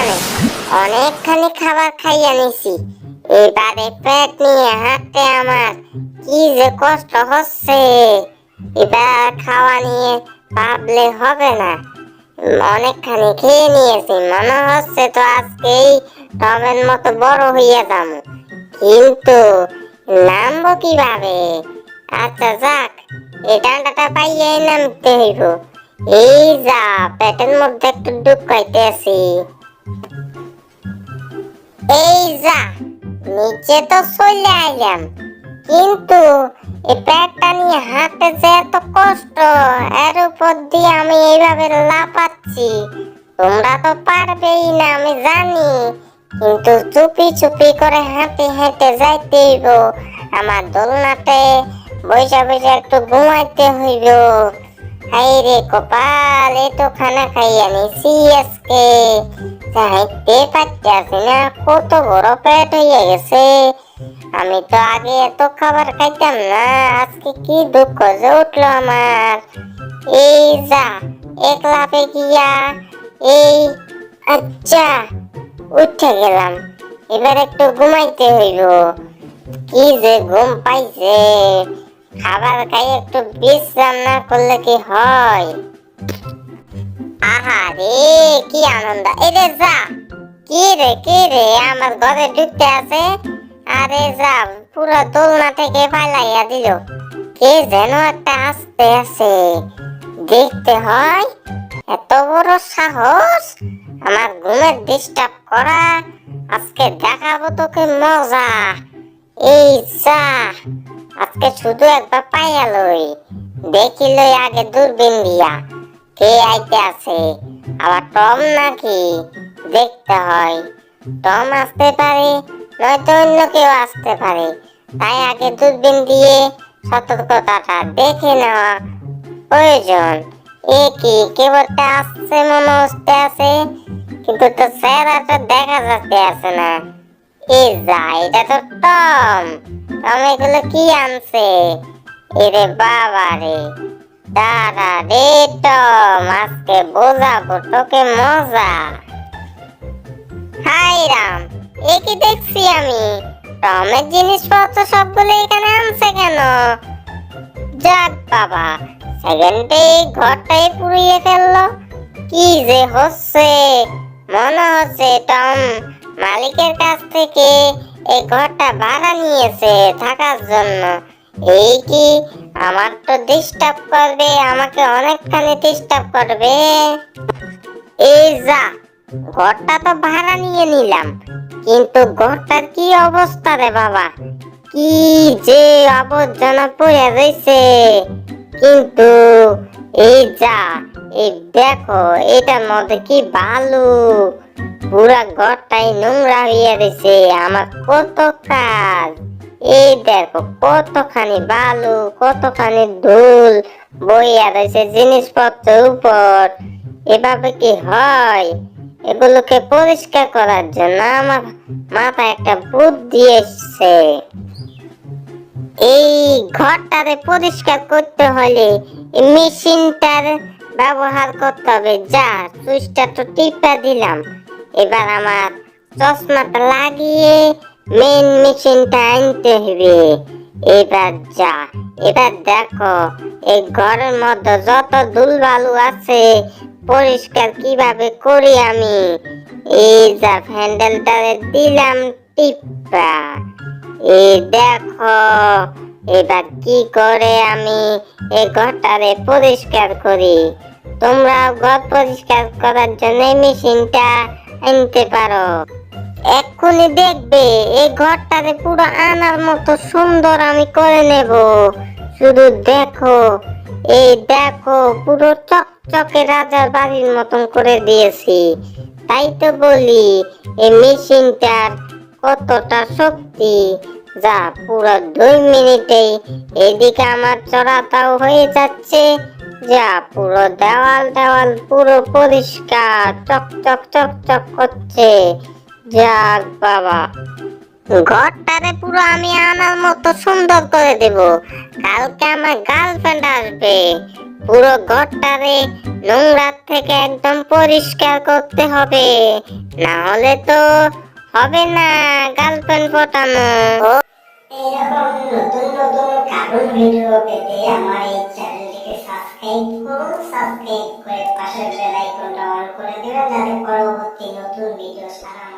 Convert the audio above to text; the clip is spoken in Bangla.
জানে অনেকখানি খাবার খাইয়া নিছি। এবারে পেট নিয়ে হাঁটতে আমার কি যে কষ্ট হচ্ছে। এবার খাওয়া নিয়ে ভাবলে হবে না। অনেকখানি খেয়ে নিয়েছি, মনে হচ্ছে তো আজকেই টমের মতো বড় হইয়া যাবো, কিন্তু নামবো কিভাবে? আচ্ছা যাক, এই ডান্ডাটা পাইয়াই নামতে হইব। এই যা, পেটের মধ্যে একটু ঢুকাইতেছি। এই যা, নিচে তো চলে আইলাম, কিন্তু এই পেটটা নিয়ে হাঁটতে যে এত কষ্ট, এর উপর দিয়ে আমি এইভাবে লাফাচ্ছি। তোমরা তো পারবেই না আমি জানি, কিন্তু চুপি চুপি করে হাঁটে হেঁটে যাইতে হইব। আমার দোলনাতে বৈশা বৈশা একটু ঘুমাইতে হইব। হাই রে কপাল, এই তো খানা খাইয়া নিছি আজকে, যাইতে পারতেছি না, কত বড় পেট হইয়া গেছে। আমি তো আগে এত খাবার খাইতাম না, আজকে কি দুঃখ যে উঠলো আমার। এই যা, এক লাফে গিয়া এই, আচ্ছা উঠে গেলাম। এবার একটু ঘুমাইতে হইব, কি যে ঘুম পাইছে। খাবার খাই একটু বিশ্রাম না করলে কি হয়? আহা রে, কি আনন্দ! এই রে যা, কি রে আমার ঘরে ঢুকতে আছে। আরে যা, পুরো দোলনা থেকে ফালাইয়া দিল। কে যেন একটা আসতে আছে, দেখতে হয়। এত বড় সাহস আমার ঘুমের ডিস্টার্ব করা! আজকে দেখাবো তোকে মজা। এই যা, আজকে শুধু একবার পাইয়া লই, দেখি লই আগে দূরবীন দিয়া কে আইতে আছে। আবার টম নাকি, দেখতে হয়। টম আসতে পারে, নয়তো অন্য কেউ আসতে পারে, তাই আগে দূরবীন দিয়ে সতর্কতাটা দেখে নেওয়া প্রয়োজন। এ কি, কেবলটা আসছে মনে হচ্ছে আছে, কিন্তু তো চেহারাটা দেখা যাচ্ছে আছে না। এ যা, এটা তো টম। টম এগুলো কি আনছে? এরে বাবা রে, দাঁড়া রে টম, আজকে বোঝাবো তোকে মজা। হাই রাম, এ কি দেখছি আমি? টমের জিনিসপত্র সবগুলো এখানে আনছে কেন? যাক বাবা, সেকেন্ডে ঘরটাই পুড়িয়ে ফেললো। কি যে হচ্ছে, মনে হচ্ছে টম মালিকের কাছ থেকে এই ঘরটা ভাড়া নিয়েছে থাকার জন্য। এই কি, আমার তো ডিস্টার্ব করবে, আমাকে অনেকখানি ডিস্টার্ব করবে। এই যা, ঘরটা তো ভাড়া নিয়ে নিলাম, কিন্তু ঘরটার কি অবস্থা রে বাবা! কি যে আবর্জনা পড়ে রয়েছে। কিন্তু এই যা, এই দেখো, এটার মধ্যে কি বালু! পুরা ঘরটাই নোংরা হয়ে রয়েছে। আমার কত কাজ! এই দেখো, কতখানি বালু, কতখানি ধুল বইয়া রয়েছে জিনিসপত্রের উপর। এভাবে কি হয়? এগুলোকে পরিষ্কার করার জন্য আমার মাথায় একটা বুদ্ধি এসছে। এই ঘরটারে পরিষ্কার করতে হলে এই মেশিনটার ব্যবহার করতে হবে। যা, সুইচটা তো টিপা দিলাম। এবার আমার চশমাটা লাগিয়ে মেন মেশিনটা আনতে হবে। এবার যা, এবার দেখো এই ঘরের মধ্যে যত ধুলবালু আছে পরিষ্কার কিভাবে করি আমি। এই যা, হ্যান্ডেলটারে দিলাম টিপা। এই দেখো, এবার কি করে আমি এই ঘরটারে পরিষ্কার করি। তোমরা ঘর পরিষ্কার করার জন্য মেশিনটা আনতে পারো। এক্ষুনি দেখবে এই ঘরটারে পুরো আনার মতো সুন্দর আমি করে নেব। শুধু দেখো, এই দেখো, পুরো চকচকে রাজার বাড়ির মতন করে দিয়েছি। তাই তো বলি এই মেশিনটার কতটা শক্তি। যা, পুরো 2 মিনিটেই এদিকে আমার চড়াতাও হয়ে যাচ্ছে। যা, পুরো দেওয়াল পুরো পরিষ্কার, চকচক চকচক করছে। যাক বাবা, ঘরটারে পুরো আমি আনার মতো সুন্দর করে দেব। কালকে আমার গার্লফ্রেন্ড আসবে, পুরো ঘরটারে নোংরার থেকে একদম পরিষ্কার করতে হবে, না হলে তো হবে না গার্লফ্রেন্ড পটানো। এরকম নতুন নতুন কার্টুন ভিডিও পেতে আমার এই চ্যানেলটিকে সাবস্ক্রাইব করুন। সাবস্ক্রাইব করে পাশের বেল আইকনটা অন করে দিবেন যাতে পরবর্তী নতুন ভিডিও ছাড়া